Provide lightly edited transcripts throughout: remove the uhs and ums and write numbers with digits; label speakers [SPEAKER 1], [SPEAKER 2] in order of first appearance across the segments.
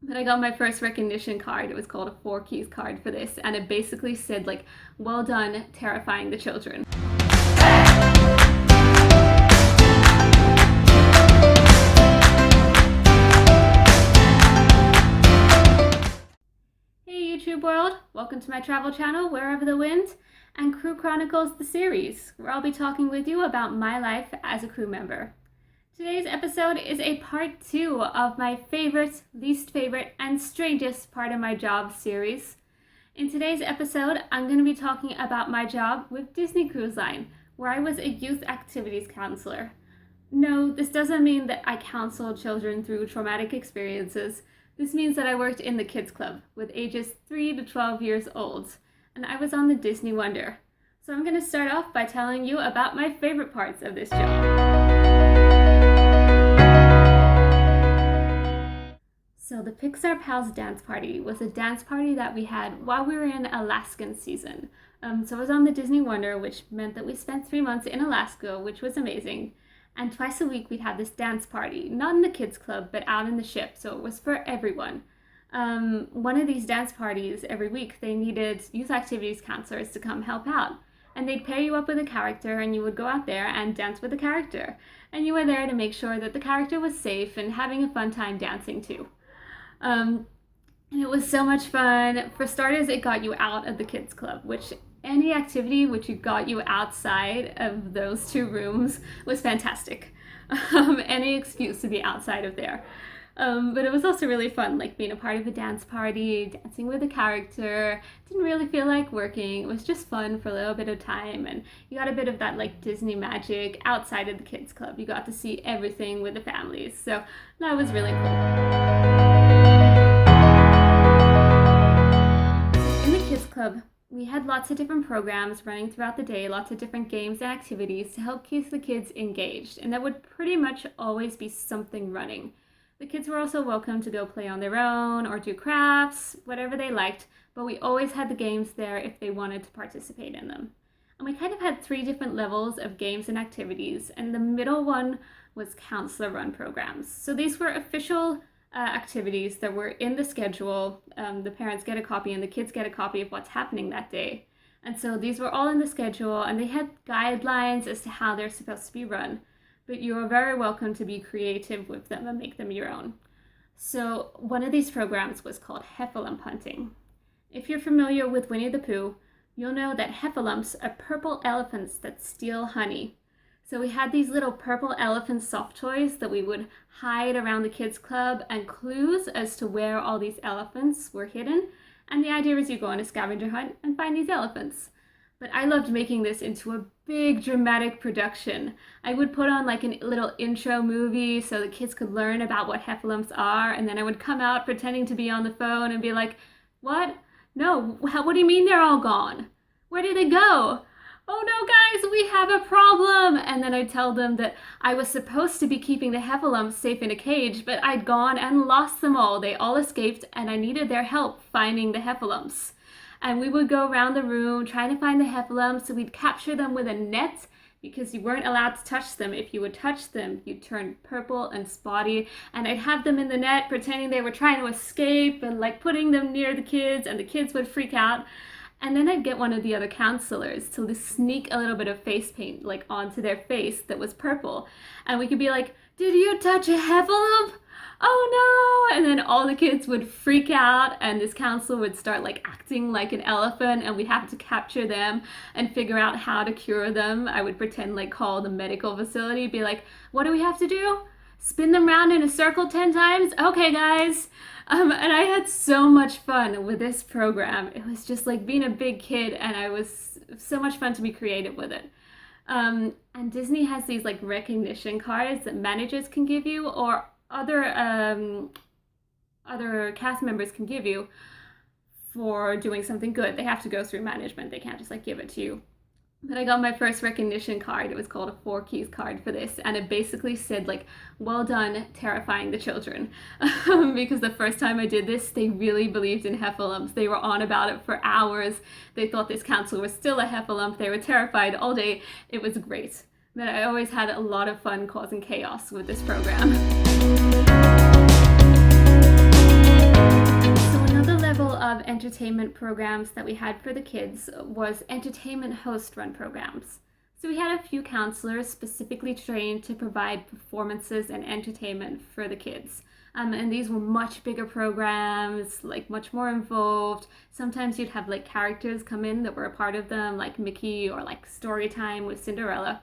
[SPEAKER 1] But I got my first recognition card. It was called a 4 keys card for this, and it basically said like, well done terrifying the children. Hey YouTube world, welcome to my travel channel, Wherever the Wind, and Crew Chronicles the series, where I'll be talking with you about my life as a crew member. Today's episode is a part 2 of my favorite, least favorite, and strangest part of my job series. In today's episode, I'm going to be talking about my job with Disney Cruise Line, where I was a youth activities counselor. No, this doesn't mean that I counseled children through traumatic experiences. This means that I worked in the kids club with ages 3 to 12 years old, and I was on the Disney Wonder. So I'm going to start off by telling you about my favorite parts of this job. So the Pixar Pals dance party was a dance party that we had while we were in Alaskan season. So I was on the Disney Wonder, which meant that we spent 3 months in Alaska, which was amazing. And twice a week we'd have this dance party, not in the kids club, but out in the ship. So it was for everyone. One of these dance parties every week, they needed youth activities counselors to come help out. And they'd pair you up with a character, and you would go out there and dance with the character. And you were there to make sure that the character was safe and having a fun time dancing too. And it was so much fun. For starters, it got you out of the kids club, which any activity which got you outside of those 2 rooms was fantastic. Any excuse to be outside of there. But it was also really fun, like being a part of a dance party, dancing with a character. Didn't really feel like working. It was just fun for a little bit of time, and you got a bit of that like Disney magic outside of the kids club. You got to see everything with the families, so that was really cool. In the kids club, we had lots of different programs running throughout the day, lots of different games and activities to help keep the kids engaged, and there would pretty much always be something running. The kids were also welcome to go play on their own or do crafts, whatever they liked, but we always had the games there if they wanted to participate in them. And we kind of had 3 different levels of games and activities, and the middle one was counselor-run programs. So these were official activities that were in the schedule. The parents get a copy and the kids get a copy of what's happening that day. And so these were all in the schedule, and they had guidelines as to how they're supposed to be run. But you are very welcome to be creative with them and make them your own. So one of these programs was called heffalump hunting. If you're familiar with Winnie the Pooh, you'll know that heffalumps are purple elephants that steal honey. So we had these little purple elephant soft toys that we would hide around the kids club, and clues as to where all these elephants were hidden. And the idea is you go on a scavenger hunt and find these elephants. But I loved making this into a big dramatic production. I would put on like a little intro movie so the kids could learn about what heffalumps are, and then I would come out pretending to be on the phone and be like, what? No, what do you mean they're all gone? Where did they go? Oh no guys, we have a problem! And then I'd tell them that I was supposed to be keeping the heffalumps safe in a cage, but I'd gone and lost them all. They all escaped, and I needed their help finding the heffalumps. And we would go around the room trying to find the heffalumps, so we'd capture them with a net because you weren't allowed to touch them. If you would touch them, you'd turn purple and spotty, and I'd have them in the net pretending they were trying to escape and like putting them near the kids, and the kids would freak out. And then I'd get one of the other counselors to sneak a little bit of face paint like onto their face that was purple. And we could be like, did you touch a heffalump? Oh no! And then all the kids would freak out, and this counselor would start like acting like an elephant, and we'd have to capture them and figure out how to cure them. I would pretend like call the medical facility, be like, what do we have to do? Spin them around in a circle 10 times? Okay guys. And I had so much fun with this program. It was just like being a big kid, and I was so much fun to be creative with it. And Disney has these like recognition cards that managers can give you, or other cast members can give you for doing something good. They have to go through management. They can't just like give it to you. But I got my first recognition card. It was called a 4 keys card for this, and it basically said like, well done terrifying the children. Because the first time I did this, they really believed in heffalumps. They were on about it for hours. They thought this counselor was still a heffalump. They were terrified all day. It was great. But I always had a lot of fun causing chaos with this program. entertainment programs that we had for the kids was entertainment host run programs. So we had a few counselors specifically trained to provide performances and entertainment for the kids. And these were much bigger programs, like much more involved. Sometimes you'd have like characters come in that were a part of them, like Mickey, or like story time with Cinderella.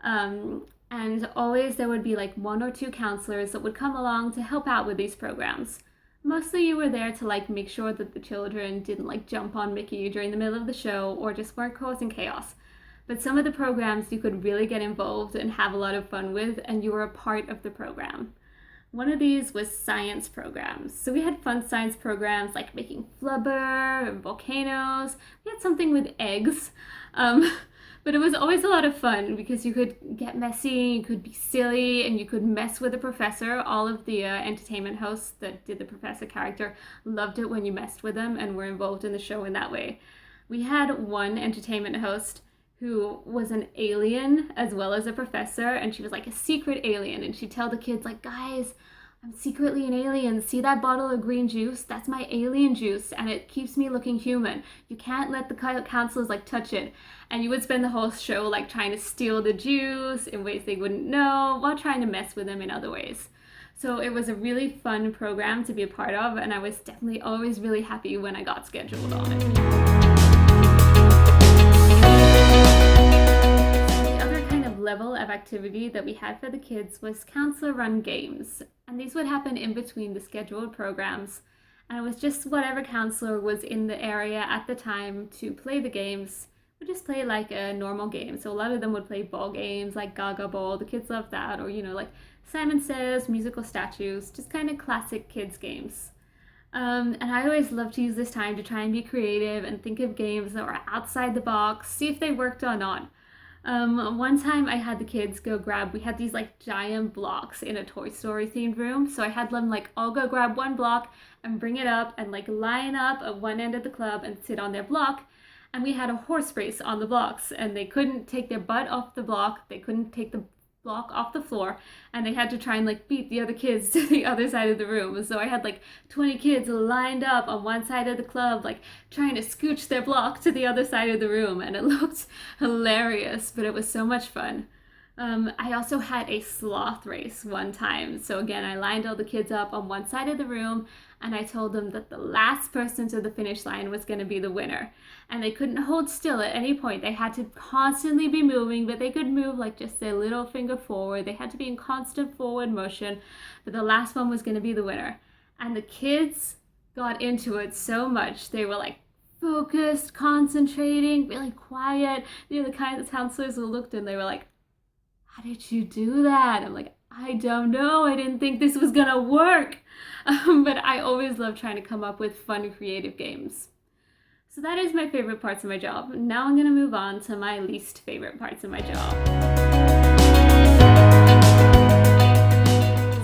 [SPEAKER 1] And always there would be like one or two counselors that would come along to help out with these programs. Mostly you were there to like make sure that the children didn't like jump on Mickey during the middle of the show or just weren't causing chaos. But some of the programs you could really get involved and have a lot of fun with, and you were a part of the program. One of these was science programs. So we had fun science programs like making flubber and volcanoes. We had something with eggs. But it was always a lot of fun because you could get messy, you could be silly, and you could mess with the professor. All of the entertainment hosts that did the professor character loved it when you messed with them and were involved in the show in that way. We had one entertainment host who was an alien as well as a professor, and she was like a secret alien, and she'd tell the kids like, guys, I'm secretly an alien. See that bottle of green juice? That's my alien juice, and it keeps me looking human. You can't let the counselors like touch it. And you would spend the whole show like trying to steal the juice in ways they wouldn't know, while trying to mess with them in other ways. So it was a really fun program to be a part of, and I was definitely always really happy when I got scheduled on it. Level of activity that we had for the kids was counselor run games, and these would happen in between the scheduled programs, and it was just whatever counselor was in the area at the time to play the games would just play like a normal game. So a lot of them would play ball games like Gaga Ball, the kids love that, or like Simon Says, musical statues, just kind of classic kids games. And I always love to use this time to try and be creative and think of games that were outside the box, see if they worked or not. One time I had the kids we had these like giant blocks in a Toy Story themed room. So I had them like all go grab one block and bring it up and like line up at one end of the club and sit on their block. And we had a horse race on the blocks, and they couldn't take their butt off the block. They couldn't take the block off the floor, and they had to try and like beat the other kids to the other side of the room. So I had like 20 kids lined up on one side of the club, like trying to scooch their block to the other side of the room, and it looked hilarious, but it was so much fun. I also had a sloth race one time. So again, I lined all the kids up on one side of the room, and I told them that the last person to the finish line was going to be the winner. And they couldn't hold still at any point. They had to constantly be moving, but they could move like just their little finger forward. They had to be in constant forward motion, but the last one was going to be the winner. And the kids got into it so much. They were like focused, concentrating, really quiet. The kind of counselors who looked and they were like, how did you do that? I'm like, I don't know. I didn't think this was gonna work. But I always love trying to come up with fun, creative games. So that is my favorite parts of my job. Now I'm gonna move on to my least favorite parts of my job.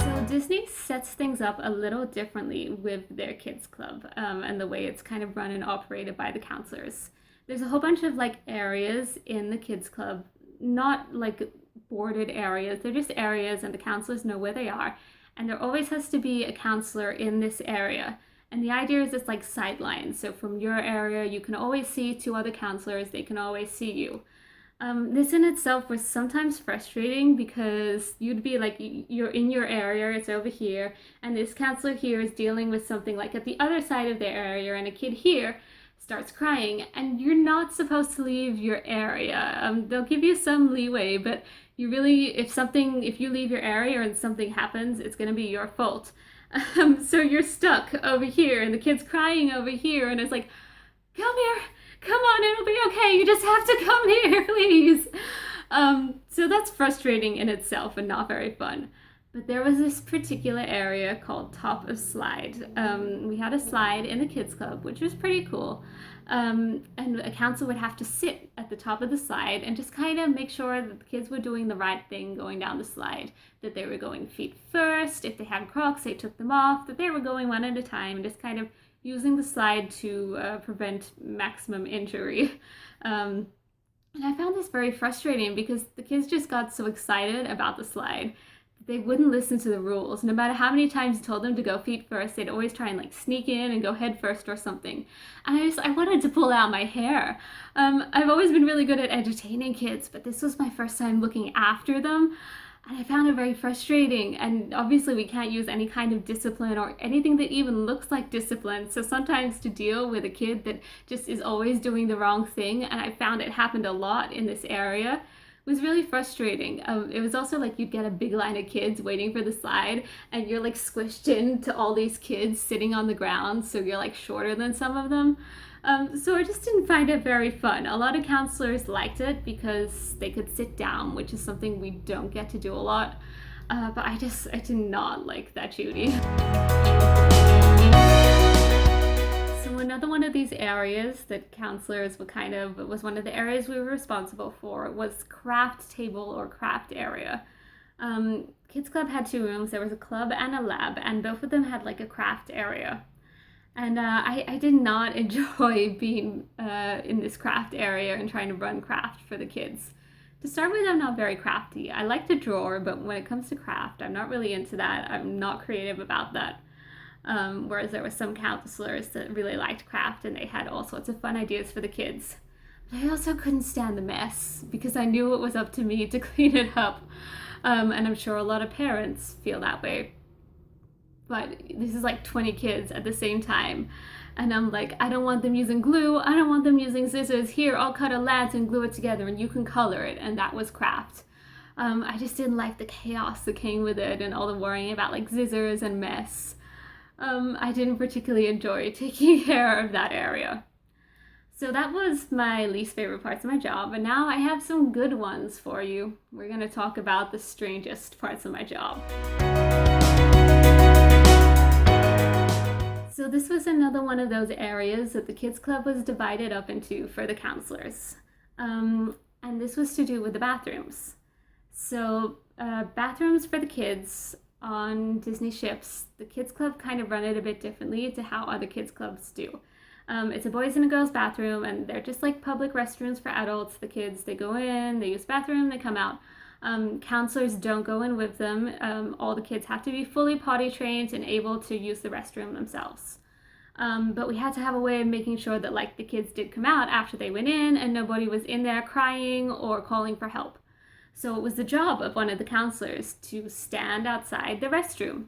[SPEAKER 1] So Disney sets things up a little differently with their kids club and the way it's kind of run and operated by the counselors. There's a whole bunch of like areas in the kids club, not like boarded areas. They're just areas, and the counselors know where they are, and there always has to be a counselor in this area. And the idea is it's like sidelines, so from your area you can always see two other counselors, they can always see you. This in itself was sometimes frustrating because you'd be like, you're in your area, it's over here, and this counselor here is dealing with something like at the other side of their area, and a kid here starts crying, and you're not supposed to leave your area. They'll give you some leeway, but you really, if you leave your area and something happens, it's going to be your fault. So you're stuck over here, and the kid's crying over here, and it's like, come here, come on, it'll be okay, you just have to come here, please. So that's frustrating in itself and not very fun. But there was this particular area called Top of Slide. We had a slide in the kids club, which was pretty cool. And a counselor would have to sit at the top of the slide and just kind of make sure that the kids were doing the right thing going down the slide, that they were going feet first. If they had Crocs, they took them off, that they were going one at a time, and just kind of using the slide to prevent maximum injury. And I found this very frustrating because the kids just got so excited about the slide. they wouldn't listen to the rules. No matter how many times you told them to go feet first, they'd always try and like sneak in and go head first or something. And I wanted to pull out my hair. I've always been really good at entertaining kids, but this was my first time looking after them. And I found it very frustrating. And obviously we can't use any kind of discipline or anything that even looks like discipline. So sometimes to deal with a kid that just is always doing the wrong thing, and I found it happened a lot in this area, was really frustrating. It was also like you'd get a big line of kids waiting for the slide, and you're like squished into all these kids sitting on the ground, so you're like shorter than some of them. So I just didn't find it very fun. A lot of counselors liked it because they could sit down, which is something we don't get to do a lot. But I did not like that duty. So another one of these areas that counselors was one of the areas we were responsible for was craft table or craft area. Kids Club had 2 rooms. There was a club and a lab, and both of them had like a craft area. And I did not enjoy being in this craft area and trying to run craft for the kids. To start with, I'm not very crafty. I like to draw, but when it comes to craft, I'm not really into that. I'm not creative about that. Whereas there were some counselors that really liked craft and they had all sorts of fun ideas for the kids. But I also couldn't stand the mess because I knew it was up to me to clean it up. And I'm sure a lot of parents feel that way. But this is like 20 kids at the same time. And I'm like, I don't want them using glue. I don't want them using scissors. Here, I'll cut a lance and glue it together and you can color it. And that was craft. I just didn't like the chaos that came with it and all the worrying about like scissors and mess. I didn't particularly enjoy taking care of that area. So that was my least favorite parts of my job, and now I have some good ones for you. We're going to talk about the strangest parts of my job. So this was another one of those areas that the Kids Club was divided up into for the counselors. And this was to do with the bathrooms. So bathrooms for the kids on Disney ships, the Kids Club kind of run it a bit differently to how other kids clubs do. It's a boys and a girls bathroom, and they're just like public restrooms for adults. The kids, they go in, they use the bathroom, they come out. Counselors don't go in with them. All the kids have to be fully potty trained and able to use the restroom themselves. But we had to have a way of making sure that like the kids did come out after they went in and nobody was in there crying or calling for help. So it was the job of one of the counselors to stand outside the restroom.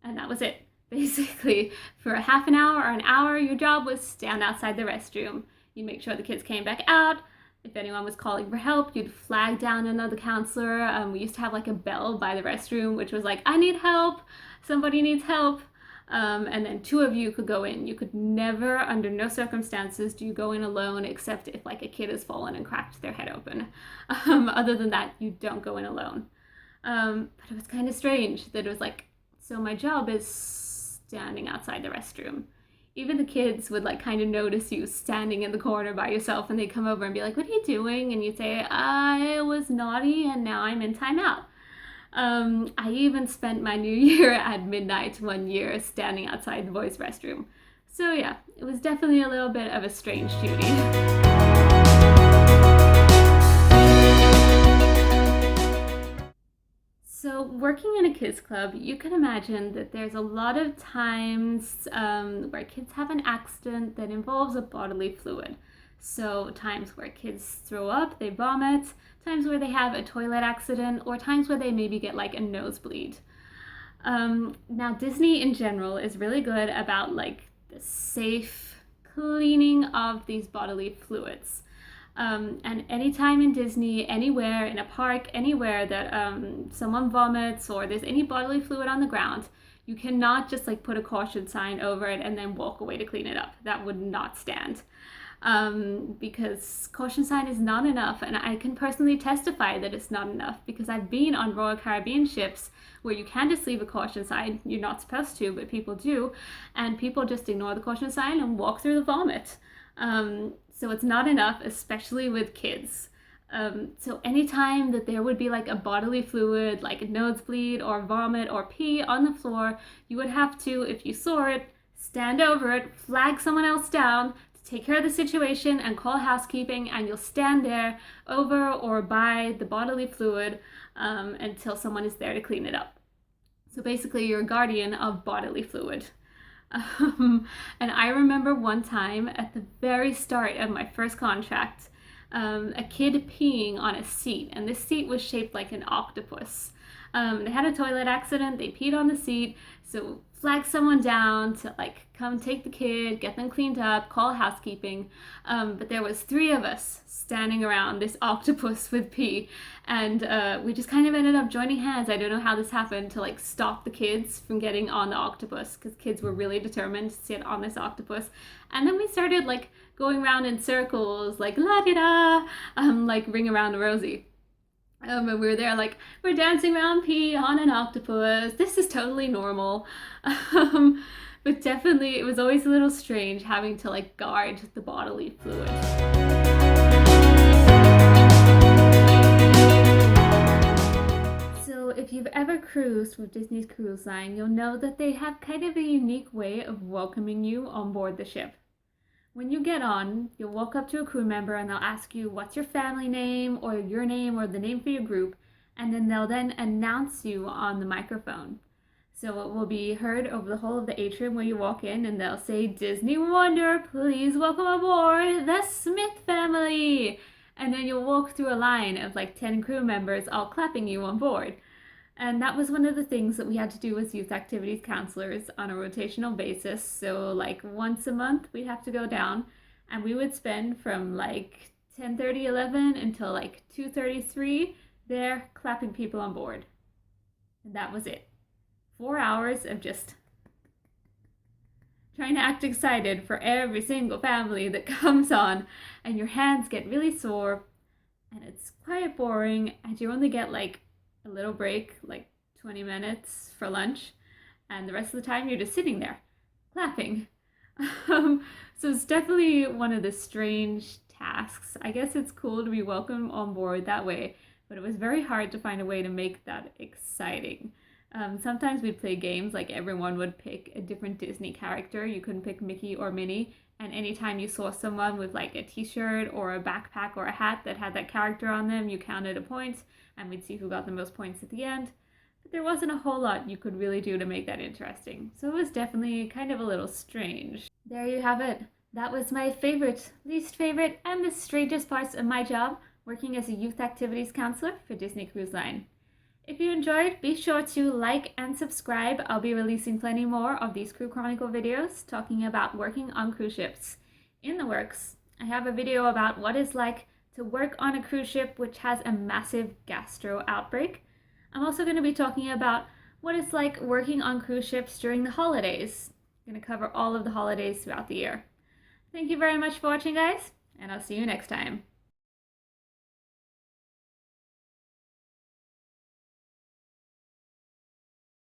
[SPEAKER 1] And that was it. Basically, for a half an hour or an hour, your job was stand outside the restroom. You'd make sure the kids came back out. If anyone was calling for help, you'd flag down another counselor. We used to have like a bell by the restroom, which was like, I need help, somebody needs help. And then 2 of you could go in. You could never, under no circumstances, do you go in alone, except if like a kid has fallen and cracked their head open. Other than that, you don't go in alone. But it was kind of strange that it was like, so my job is standing outside the restroom. Even the kids would like kind of notice you standing in the corner by yourself, and they'd come over and be like, what are you doing? And you'd say, I was naughty and now I'm in timeout. I even spent my New Year at midnight one year standing outside the boys' restroom. So yeah, it was definitely a little bit of a strange duty. So working in a kids club, you can imagine that there's a lot of times where kids have an accident that involves a bodily fluid. So times where kids throw up, they vomit, times where they have a toilet accident, or times where they maybe get like a nosebleed. Now Disney in general is really good about like the safe cleaning of these bodily fluids. And anytime in Disney, anywhere, in a park, anywhere that someone vomits or there's any bodily fluid on the ground, you cannot just like put a caution sign over it and then walk away to clean it up. That would not stand. Because caution sign is not enough, and I can personally testify that it's not enough because I've been on Royal Caribbean ships where you can just leave a caution sign. You're not supposed to, but people do, and people just ignore the caution sign and walk through the vomit. So it's not enough, especially with kids. So anytime that there would be like a bodily fluid, like a nosebleed or vomit or pee on the floor, you would have to, if you saw it, stand over it, flag someone else down, take care of the situation and call housekeeping, and you'll stand there over or by the bodily fluid until someone is there to clean it up. So basically, you're a guardian of bodily fluid. And I remember one time at the very start of my first contract, a kid peeing on a seat, and this seat was shaped like an octopus. They had a toilet accident, they peed on the seat, so flag someone down to like come take the kid, get them cleaned up, call housekeeping. But there was 3 of us standing around this octopus with pee, and we just kind of ended up joining hands. I don't know how this happened, to like stop the kids from getting on the octopus, because kids were really determined to sit on this octopus. And then we started like going around in circles, like la-di-da, like Ring Around the Rosie. And we were there like, we're dancing around pee on an octopus. This is totally normal. But definitely it was always a little strange having to like guard the bodily fluid. So if you've ever cruised with Disney's Cruise Line, you'll know that they have kind of a unique way of welcoming you on board the ship. When you get on, you'll walk up to a crew member and they'll ask you what's your family name or your name or the name for your group, and then they'll announce you on the microphone. So it will be heard over the whole of the atrium where you walk in, and they'll say, "Disney Wonder, please welcome aboard the Smith family." And then you'll walk through a line of like 10 crew members all clapping you on board. And that was one of the things that we had to do as youth activities counselors on a rotational basis. So like once a month we'd have to go down, and we would spend from like 10:30, 11 until like 2:33 there clapping people on board. And that was it. 4 hours of just trying to act excited for every single family that comes on, and your hands get really sore and it's quite boring, and you only get like a little break, like 20 minutes for lunch, and the rest of the time you're just sitting there clapping. So it's definitely one of the strange tasks. I guess it's cool to be welcomed on board that way, but it was very hard to find a way to make that exciting. Sometimes we'd play games, like everyone would pick a different Disney character. You couldn't pick Mickey or Minnie, and anytime you saw someone with like a t-shirt or a backpack or a hat that had that character on them, you counted a point, and we'd see who got the most points at the end. But there wasn't a whole lot you could really do to make that interesting, so it was definitely kind of a little strange. There you have it. That was my favorite, least favorite, and the strangest parts of my job working as a youth activities counselor for Disney Cruise Line. If you enjoyed, be sure to like and subscribe. I'll be releasing plenty more of these Crew Chronicle videos talking about working on cruise ships. In the works, I have a video about what it's like to work on a cruise ship which has a massive gastro outbreak. I'm also going to be talking about what it's like working on cruise ships during the holidays. I'm going to cover all of the holidays throughout the year. Thank you very much for watching, guys, and I'll see you next time.